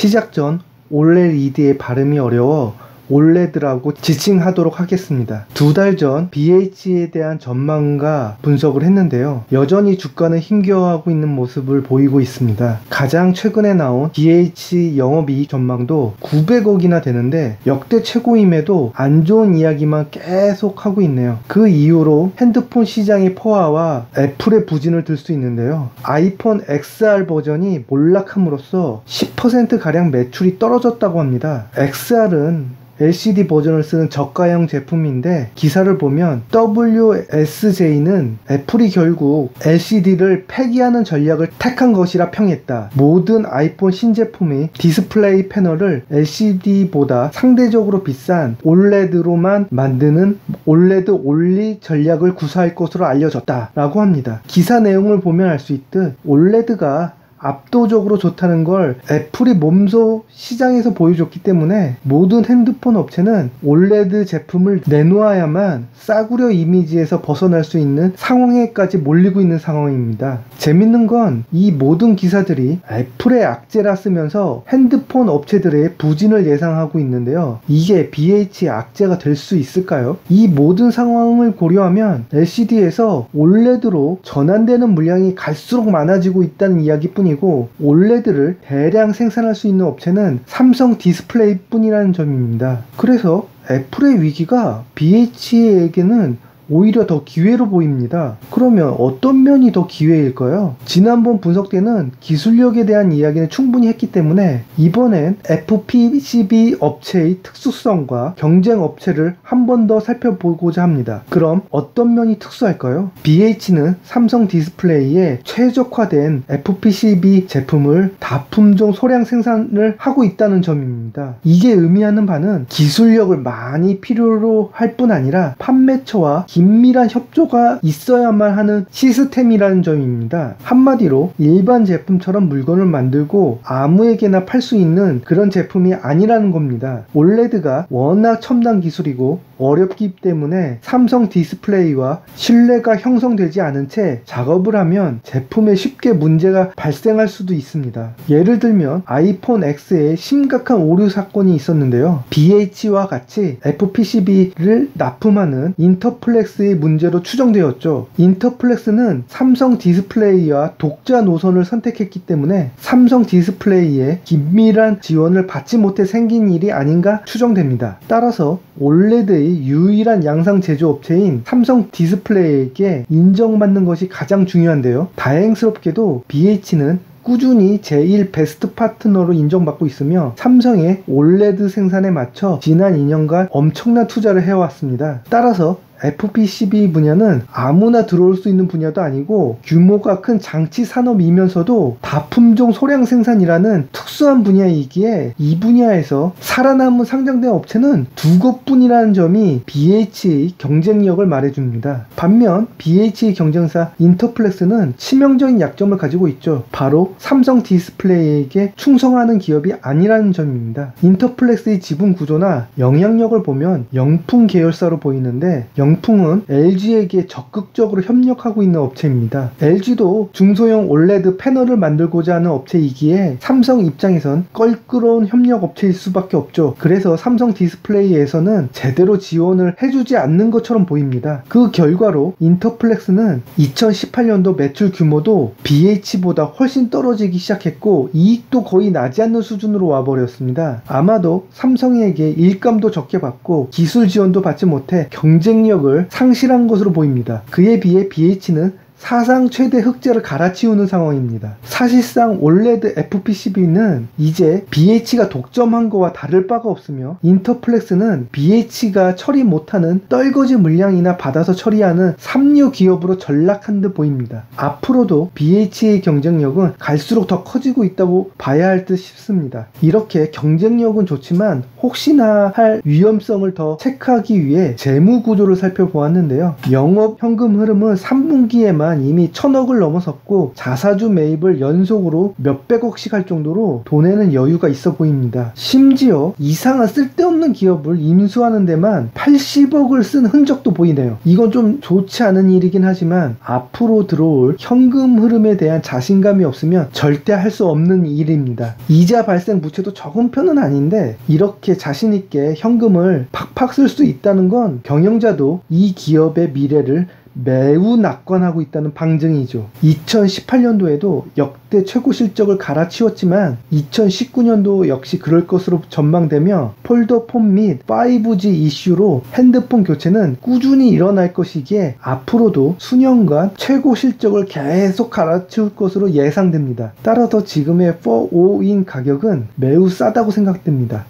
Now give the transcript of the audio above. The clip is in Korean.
시작 전 OLED의 발음이 어려워 올레드라고 지칭하도록 하겠습니다. 2달 전 BH에 대한 전망과 분석을 했는데요. 여전히 주가는 힘겨워하고 있는 모습을 보이고 있습니다. 가장 최근에 나온 BH 영업이익 전망도 900억이나 되는데 역대 최고임에도 안 좋은 이야기만 계속 하고 있네요. 그 이후로 핸드폰 시장의 포화와 애플의 부진을 들 수 있는데요. 아이폰 XR 버전이 몰락함으로써 10%가량 매출이 떨어졌다고 합니다. XR은 LCD 버전을 쓰는 저가형 제품인데 기사를 보면 WSJ는 애플이 결국 LCD를 폐기하는 전략을 택한 것이라 평했다. 모든 아이폰 신제품의 디스플레이 패널을 LCD보다 상대적으로 비싼 OLED로만 만드는 OLED only 전략을 구사할 것으로 알려졌다 라고 합니다. 기사 내용을 보면 알 수 있듯 OLED가 압도적으로 좋다는 걸 애플이 몸소 시장에서 보여줬기 때문에 모든 핸드폰 업체는 OLED 제품을 내놓아야만 싸구려 이미지에서 벗어날 수 있는 상황에까지 몰리고 있는 상황입니다. 재밌는 건 이 모든 기사들이 애플의 악재라 쓰면서 핸드폰 업체들의 부진을 예상하고 있는데요. 이게 BH의 악재가 될 수 있을까요? 이 모든 상황을 고려하면 LCD에서 OLED로 전환되는 물량이 갈수록 많아지고 있다는 이야기뿐이고 OLED를 대량 생산할 수 있는 업체는 삼성 디스플레이 뿐이라는 점입니다. 그래서 애플의 위기가 BH에게는 오히려 더 기회로 보입니다. 그러면 어떤 면이 더 기회일까요? 지난번 분석 때는 기술력에 대한 이야기는 충분히 했기 때문에 이번엔 FPCB 업체의 특수성과 경쟁 업체를 한 번 더 살펴보고자 합니다. 그럼 어떤 면이 특수할까요? BH는 삼성 디스플레이에 최적화된 FPCB 제품을 다품종 소량 생산을 하고 있다는 점입니다. 이게 의미하는 바는 기술력을 많이 필요로 할 뿐 아니라 판매처와 긴밀한 협조가 있어야만 하는 시스템이라는 점입니다. 한마디로 일반 제품처럼 물건을 만들고 아무에게나 팔 수 있는 그런 제품이 아니라는 겁니다. OLED가 워낙 첨단 기술이고 어렵기 때문에 삼성 디스플레이와 신뢰가 형성되지 않은 채 작업을 하면 제품에 쉽게 문제가 발생할 수도 있습니다. 예를 들면 아이폰 X에 심각한 오류 사건이 있었는데요. BH와 같이 FPCB를 납품하는 인터플렉스의 문제로 추정되었죠. 인터플렉스는 삼성 디스플레이와 독자 노선을 선택했기 때문에 삼성 디스플레이의 긴밀한 지원을 받지 못해 생긴 일이 아닌가 추정됩니다. 따라서 OLED의 유일한 양산 제조업체인 삼성 디스플레이에게 인정받는 것이 가장 중요한데요. 다행스럽게도 BH는 꾸준히 제1 베스트 파트너로 인정받고 있으며 삼성의 OLED 생산에 맞춰 지난 2년간 엄청난 투자를 해왔습니다. 따라서 FPCB 분야는 아무나 들어올 수 있는 분야도 아니고 규모가 큰 장치 산업이면서도 다품종 소량 생산이라는 특수한 분야이기에 이 분야에서 살아남은 상장된 업체는 두 곳뿐이라는 점이 BH의 경쟁력을 말해줍니다. 반면 BH의 경쟁사 인터플렉스는 치명적인 약점을 가지고 있죠. 바로 삼성 디스플레이에게 충성하는 기업이 아니라는 점입니다. 인터플렉스의 지분 구조나 영향력을 보면 영풍 계열사로 보이는데 영풍은 LG에게 적극적으로 협력하고 있는 업체입니다. LG도 중소형 OLED 패널을 만들고자 하는 업체이기에 삼성 입장에선 껄끄러운 협력 업체일 수밖에 없죠. 그래서 삼성 디스플레이에서는 제대로 지원을 해주지 않는 것처럼 보입니다. 그 결과로 인터플렉스는 2018년도 매출 규모도 BH보다 훨씬 떨어지기 시작했고 이익도 거의 나지 않는 수준으로 와버렸습니다. 아마도 삼성에게 일감도 적게 받고 기술 지원도 받지 못해 경쟁력을 상실한 것으로 보입니다. 그에 비해 BH는 사상 최대 흑자를 갈아치우는 상황입니다. 사실상 OLED FPCB는 이제 BH가 독점한 거와 다를 바가 없으며 인터플렉스는 BH가 처리 못하는 떨거지 물량이나 받아서 처리하는 삼류 기업으로 전락한 듯 보입니다. 앞으로도 BH의 경쟁력은 갈수록 더 커지고 있다고 봐야 할 듯 싶습니다. 이렇게 경쟁력은 좋지만 혹시나 할 위험성을 더 체크하기 위해 재무 구조를 살펴보았는데요. 영업 현금 흐름은 3분기에만 모르겠지만 이미 1,000억을 넘어섰고 자사주 매입을 연속으로 몇백억씩 할 정도로 돈에는 여유가 있어 보입니다. 심지어 이상한 쓸데없는 기업을 인수하는 데만 80억을 쓴 흔적도 보이네요. 이건 좀 좋지 않은 일이긴 하지만 앞으로 들어올 현금 흐름에 대한 자신감이 없으면 절대 할 수 없는 일입니다. 이자 발생 부채도 적은 편은 아닌데 이렇게 자신있게 현금을 팍팍 쓸 수 있다는 건 경영자도 이 기업의 미래를 매우 낙관하고 있다는 방증이죠. 2018년도에도 역대 최고 실적을 갈아치웠지만 2019년도 역시 그럴 것으로 전망되며 폴더폰 및 5G 이슈로 핸드폰 교체는 꾸준히 일어날 것이기에 앞으로도 수년간 최고 실적을 계속 갈아치울 것으로 예상됩니다. 따라서 지금의 4-5인 가격은 매우 싸다고 생각됩니다.